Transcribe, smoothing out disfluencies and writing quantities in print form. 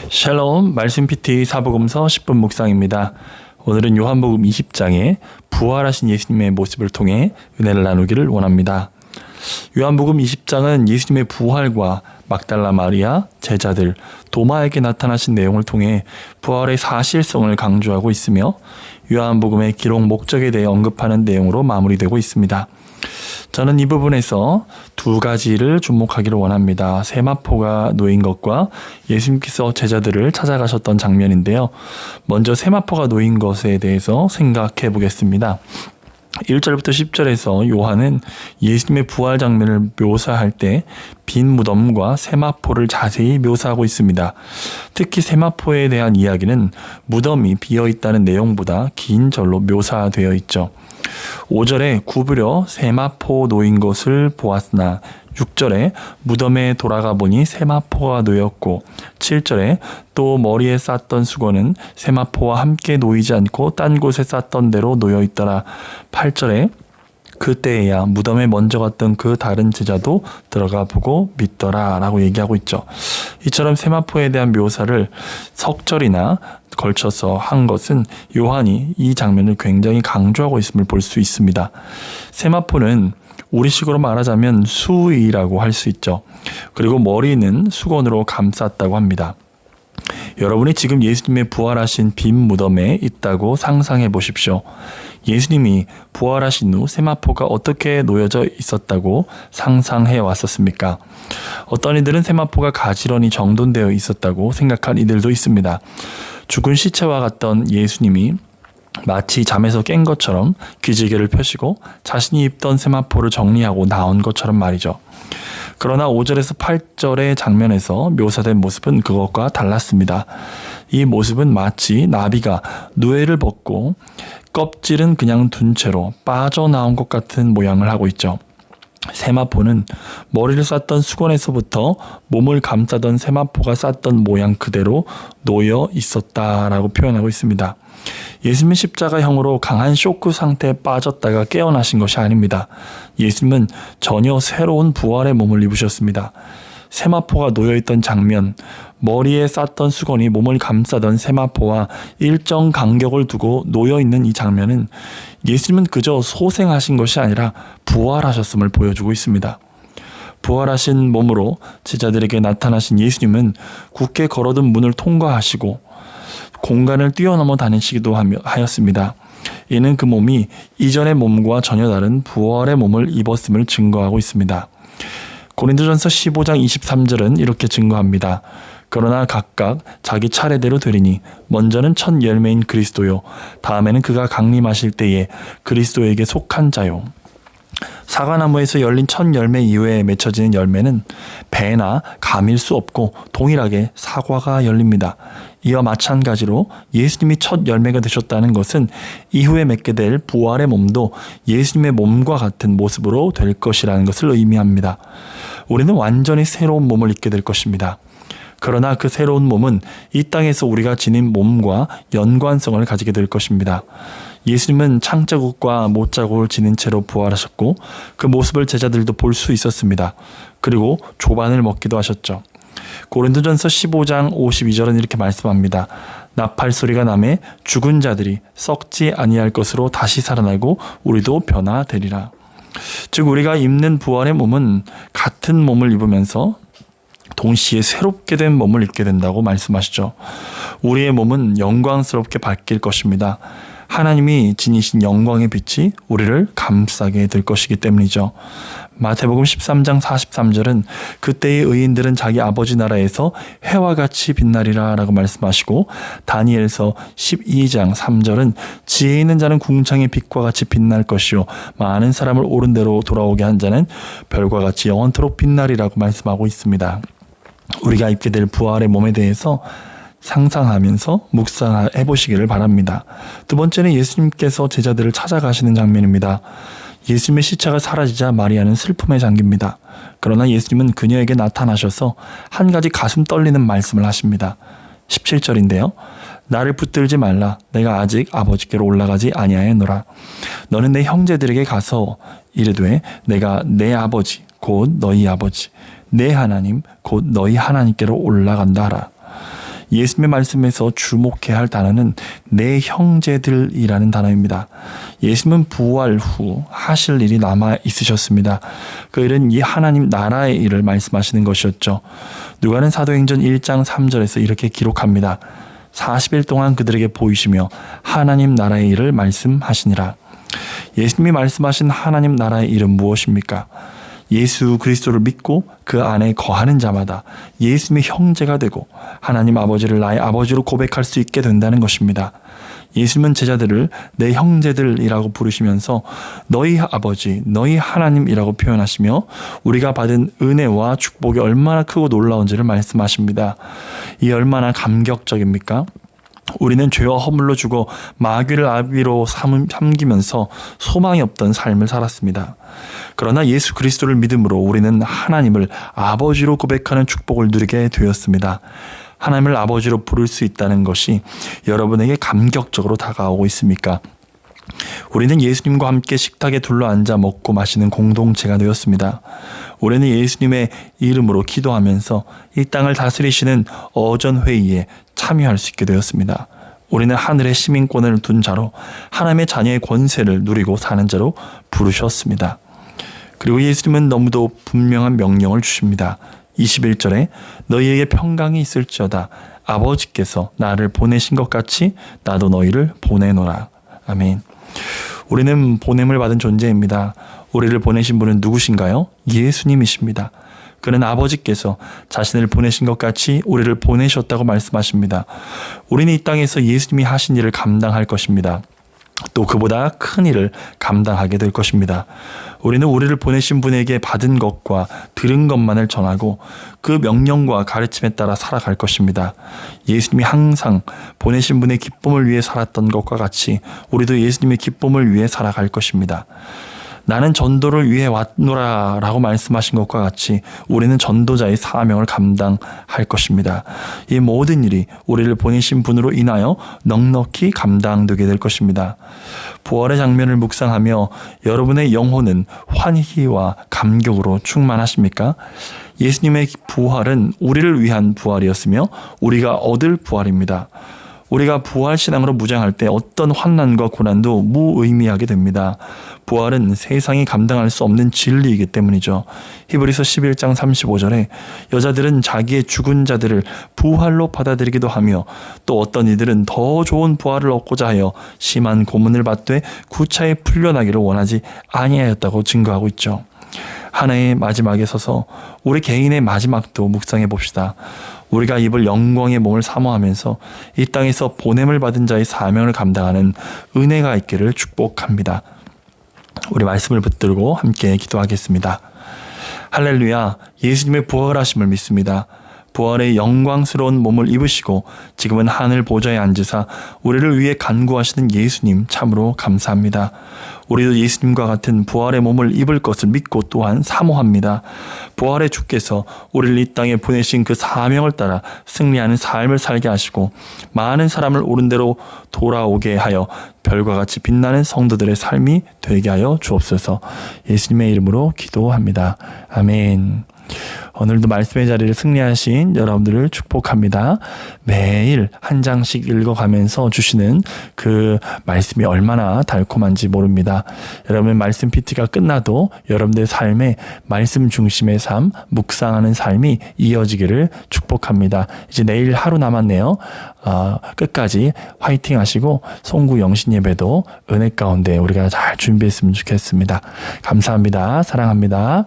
샬롬 말씀 PT 사복음서 10분 묵상입니다. 오늘은 요한복음 20장에 부활하신 예수님의 모습을 통해 은혜를 나누기를 원합니다. 요한복음 20장은 예수님의 부활과 막달라 마리아, 제자들, 도마에게 나타나신 내용을 통해 부활의 사실성을 강조하고 있으며 요한복음의 기록 목적에 대해 언급하는 내용으로 마무리되고 있습니다. 저는 이 부분에서 두 가지를 주목하기를 원합니다. 세마포가 놓인 것과 예수님께서 제자들을 찾아가셨던 장면인데요. 먼저 세마포가 놓인 것에 대해서 생각해 보겠습니다. 1절부터 10절에서 요한은 예수님의 부활 장면을 묘사할 때 빈 무덤과 세마포를 자세히 묘사하고 있습니다. 특히 세마포에 대한 이야기는 무덤이 비어있다는 내용보다 긴 절로 묘사되어 있죠. 5절에 구부려 세마포 놓인 것을 보았으나 6절에 무덤에 돌아가 보니 세마포가 놓였고 7절에 또 머리에 쌌던 수건은 세마포와 함께 놓이지 않고 딴 곳에 쌌던 대로 놓여 있더라. 8절에 그때에야 무덤에 먼저 갔던 그 다른 제자도 들어가 보고 믿더라 라고 얘기하고 있죠. 이처럼 세마포에 대한 묘사를 석절이나 걸쳐서 한 것은 요한이 이 장면을 굉장히 강조하고 있음을 볼 수 있습니다. 세마포는 우리식으로 말하자면 수의라고 할 수 있죠. 그리고 머리는 수건으로 감쌌다고 합니다. 여러분이 지금 예수님의 부활하신 빈 무덤에 있다고 상상해 보십시오. 예수님이 부활하신 후 세마포가 어떻게 놓여져 있었다고 상상해 왔었습니까? 어떤 이들은 세마포가 가지런히 정돈되어 있었다고 생각한 이들도 있습니다. 죽은 시체와 같던 예수님이 마치 잠에서 깬 것처럼 기지개를 펴시고 자신이 입던 세마포를 정리하고 나온 것처럼 말이죠. 그러나 5절에서 8절의 장면에서 묘사된 모습은 그것과 달랐습니다. 이 모습은 마치 나비가 누에를 벗고 껍질은 그냥 둔 채로 빠져나온 것 같은 모양을 하고 있죠. 세마포는 머리를 쌌던 수건에서부터 몸을 감싸던 세마포가 쌌던 모양 그대로 놓여 있었다라고 표현하고 있습니다. 예수님은 십자가형으로 강한 쇼크 상태에 빠졌다가 깨어나신 것이 아닙니다. 예수님은 전혀 새로운 부활의 몸을 입으셨습니다. 세마포가 놓여있던 장면, 머리에 쌌던 수건이 몸을 감싸던 세마포와 일정 간격을 두고 놓여있는 이 장면은 예수님은 그저 소생하신 것이 아니라 부활하셨음을 보여주고 있습니다. 부활하신 몸으로 제자들에게 나타나신 예수님은 굳게 걸어둔 문을 통과하시고 공간을 뛰어넘어 다니시기도 하였습니다. 이는 그 몸이 이전의 몸과 전혀 다른 부활의 몸을 입었음을 증거하고 있습니다. 고린도전서 15장 23절은 이렇게 증거합니다. 그러나 각각 자기 차례대로 되리니 먼저는 첫 열매인 그리스도요 다음에는 그가 강림하실 때에 그리스도에게 속한 자요. 사과나무에서 열린 첫 열매 이후에 맺혀지는 열매는 배나 감일 수 없고 동일하게 사과가 열립니다. 이와 마찬가지로 예수님이 첫 열매가 되셨다는 것은 이후에 맺게 될 부활의 몸도 예수님의 몸과 같은 모습으로 될 것이라는 것을 의미합니다. 우리는 완전히 새로운 몸을 입게 될 것입니다. 그러나 그 새로운 몸은 이 땅에서 우리가 지닌 몸과 연관성을 가지게 될 것입니다. 예수님은 창자국과 못자국을 지닌 채로 부활하셨고 그 모습을 제자들도 볼 수 있었습니다. 그리고 조반을 먹기도 하셨죠. 고린도전서 15장 52절은 이렇게 말씀합니다. 나팔 소리가 나매 죽은 자들이 썩지 아니할 것으로 다시 살아나고 우리도 변화되리라. 즉 우리가 입는 부활의 몸은 같은 몸을 입으면서 동시에 새롭게 된 몸을 입게 된다고 말씀하시죠. 우리의 몸은 영광스럽게 바뀔 것입니다. 하나님이 지니신 영광의 빛이 우리를 감싸게 될 것이기 때문이죠. 마태복음 13장 43절은 그때의 의인들은 자기 아버지 나라에서 해와 같이 빛나리라 라고 말씀하시고 다니엘서 12장 3절은 지혜 있는 자는 궁창의 빛과 같이 빛날 것이요 많은 사람을 옳은 대로 돌아오게 한 자는 별과 같이 영원토록 빛나리라고 말씀하고 있습니다. 우리가 입게 될 부활의 몸에 대해서 상상하면서 묵상해 보시기를 바랍니다. 두 번째는 예수님께서 제자들을 찾아가시는 장면입니다. 예수님의 시체가 사라지자 마리아는 슬픔에 잠깁니다. 그러나 예수님은 그녀에게 나타나셔서 한 가지 가슴 떨리는 말씀을 하십니다. 17절인데요. 나를 붙들지 말라. 내가 아직 아버지께로 올라가지 아니하였노라. 너는 내 형제들에게 가서 이르되 내가 내 아버지 곧 너희 아버지 내 하나님 곧 너희 하나님께로 올라간다 하라. 예수님의 말씀에서 주목해야 할 단어는 내 형제들이라는 단어입니다. 예수님은 부활 후 하실 일이 남아 있으셨습니다. 그 일은 이 하나님 나라의 일을 말씀하시는 것이었죠. 누가는 사도행전 1장 3절에서 이렇게 기록합니다. 40일 동안 그들에게 보이시며 하나님 나라의 일을 말씀하시니라. 예수님이 말씀하신 하나님 나라의 일은 무엇입니까? 예수 그리스도를 믿고 그 안에 거하는 자마다 예수님의 형제가 되고 하나님 아버지를 나의 아버지로 고백할 수 있게 된다는 것입니다. 예수님은 제자들을 내 형제들이라고 부르시면서 너희 아버지, 너희 하나님이라고 표현하시며 우리가 받은 은혜와 축복이 얼마나 크고 놀라운지를 말씀하십니다. 이 얼마나 감격적입니까? 우리는 죄와 허물로 죽어 마귀를 아비로 삼기면서 소망이 없던 삶을 살았습니다. 그러나 예수 그리스도를 믿음으로 우리는 하나님을 아버지로 고백하는 축복을 누리게 되었습니다. 하나님을 아버지로 부를 수 있다는 것이 여러분에게 감격적으로 다가오고 있습니까? 우리는 예수님과 함께 식탁에 둘러앉아 먹고 마시는 공동체가 되었습니다. 우리는 예수님의 이름으로 기도하면서 이 땅을 다스리시는 어전회의에 참여할 수 있게 되었습니다. 우리는 하늘의 시민권을 둔 자로 하나님의 자녀의 권세를 누리고 사는 자로 부르셨습니다. 그리고 예수님은 너무도 분명한 명령을 주십니다. 21절에 너희에게 평강이 있을지어다. 아버지께서 나를 보내신 것 같이 나도 너희를 보내노라. 아멘. 우리는 보냄을 받은 존재입니다. 우리를 보내신 분은 누구신가요? 예수님이십니다. 그는 아버지께서 자신을 보내신 것 같이 우리를 보내셨다고 말씀하십니다. 우리는 이 땅에서 예수님이 하신 일을 감당할 것입니다. 또 그보다 큰 일을 감당하게 될 것입니다. 우리는 우리를 보내신 분에게 받은 것과 들은 것만을 전하고 그 명령과 가르침에 따라 살아갈 것입니다. 예수님이 항상 보내신 분의 기쁨을 위해 살았던 것과 같이 우리도 예수님의 기쁨을 위해 살아갈 것입니다. 나는 전도를 위해 왔노라 라고 말씀하신 것과 같이 우리는 전도자의 사명을 감당할 것입니다. 이 모든 일이 우리를 보내신 분으로 인하여 넉넉히 감당되게 될 것입니다. 부활의 장면을 묵상하며 여러분의 영혼은 환희와 감격으로 충만하십니까? 예수님의 부활은 우리를 위한 부활이었으며 우리가 얻을 부활입니다. 우리가 부활신앙으로 무장할 때 어떤 환난과 고난도 무의미하게 됩니다. 부활은 세상이 감당할 수 없는 진리이기 때문이죠. 히브리서 11장 35절에 여자들은 자기의 죽은 자들을 부활로 받아들이기도 하며 또 어떤 이들은 더 좋은 부활을 얻고자 하여 심한 고문을 받되 구차히 풀려나기를 원하지 아니하였다고 증거하고 있죠. 하나의 마지막에 서서 우리 개인의 마지막도 묵상해 봅시다. 우리가 입을 영광의 몸을 사모하면서 이 땅에서 보냄을 받은 자의 사명을 감당하는 은혜가 있기를 축복합니다. 우리 말씀을 붙들고 함께 기도하겠습니다. 할렐루야, 예수님의 부활하심을 믿습니다. 부활의 영광스러운 몸을 입으시고 지금은 하늘 보좌에 앉으사 우리를 위해 간구하시는 예수님 참으로 감사합니다. 우리도 예수님과 같은 부활의 몸을 입을 것을 믿고 또한 사모합니다. 부활의 주께서 우리를 이 땅에 보내신 그 사명을 따라 승리하는 삶을 살게 하시고 많은 사람을 옳은 대로 돌아오게 하여 별과 같이 빛나는 성도들의 삶이 되게 하여 주옵소서. 예수님의 이름으로 기도합니다. 아멘. 오늘도 말씀의 자리를 승리하신 여러분들을 축복합니다. 매일 한 장씩 읽어가면서 주시는 그 말씀이 얼마나 달콤한지 모릅니다. 여러분의 말씀 PT가 끝나도 여러분들의 삶에 말씀 중심의 삶, 묵상하는 삶이 이어지기를 축복합니다. 이제 내일 하루 남았네요. 끝까지 화이팅 하시고 송구 영신 예배도 은혜 가운데 우리가 잘 준비했으면 좋겠습니다. 감사합니다. 사랑합니다.